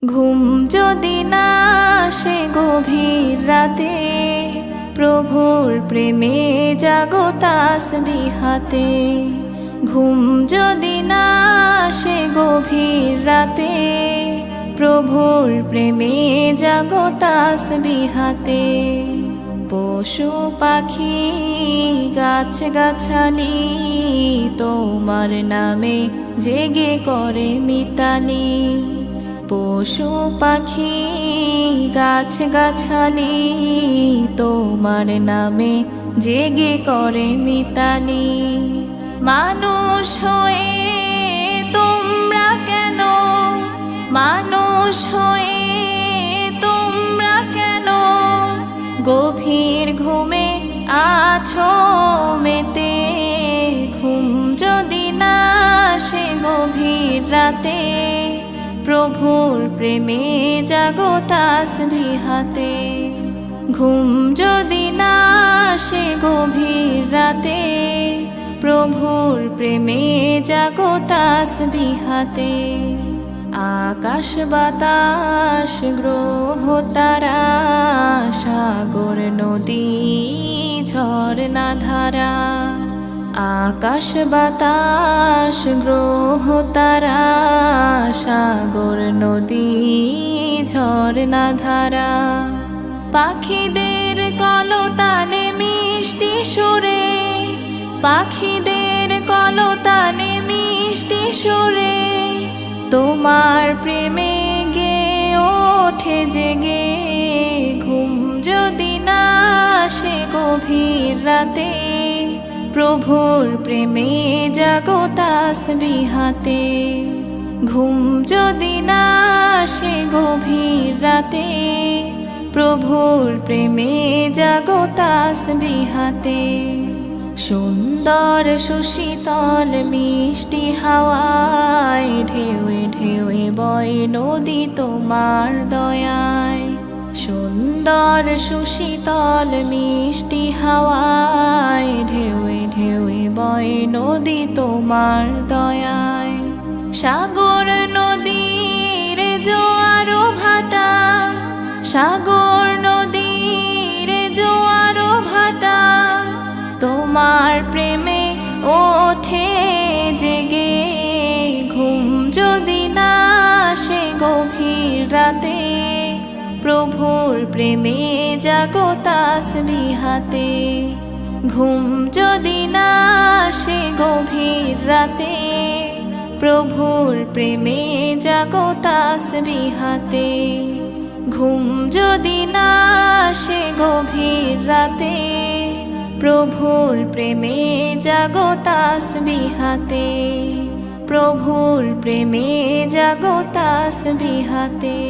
ঘুম যদি না আসে গভীর রাতে, প্রভুর প্রেমে জাগো তাসবিহাতে। ঘুম যদি না আসে গভীর রাতে, প্রভুর প্রেমে জাগো তাসবিহাতে। পশু পাখি গাছ গাছালি তোমার নামে জেগে করে মিতালি। পশু পাখি গাছ গাছালি তোমার নামে জেগে করে মিতালি। মানুষ হয়ে তোমরা কেন, মানুষ হয়ে তোমরা কেন গভীর ঘুমে আছো মেতে। ঘুম যদি না আসে গভীর রাতে, প্রভুর প্রেমে জাগো তাসবিহাতে। ঘুম যদি না আসে গভীর রাতে, প্রভুর প্রেমে জাগো তাসবিহাতে। আকাশ বাতাস গ্রহ তারা, সাগর নদী ঝরনা ধারা। আকাশ বাতাস গ্রহ তারা, সাগর নদী ঝরনা ধারা। পাখিদের কলতানে মিষ্টি সুরে, পাখিদের কলতানে মিষ্টি সুরে তোমার প্রেমে গে ওঠে জেগে। ঘুম যদি না আসে গভীর রাতে, প্রভুর প্রেমে জাগো তাসবিহাতে। ঘুম যদি না আসে গভীর রাতে, প্রভুর প্রেমে জাগো তাসবিহাতে। সুন্দর সুশীতল মিষ্টি হাওয়ায় ঢেউয়ে ঢেউয়ে বয় নদী তোমার দয়ায়। সুন্দর সুশীতল মিষ্টি হাওয়ায় ঢেউয়ে ঢেউয়ে বয় নদী তোমার দয়ায়। সাগর নদীর জোয়ার ভাটা, সাগর নদীর জোয়ার ভাটা তোমার প্রেমে ওঠে জেগে। ঘুম যদি না আসে গভীর রাতে, প্রভুর প্রেমে জাগো তাসবিহাতে। ঘুম যদি না আসে গভীর রাতে, প্রভুর প্রেমে জাগো তাসবিহাতে। ঘুম যদি না আসে গভীর রাতে, প্রভুর প্রেমে জাগো তাসবিহাতে। প্রভুর প্রেমে জাগো তাসবিহাতে।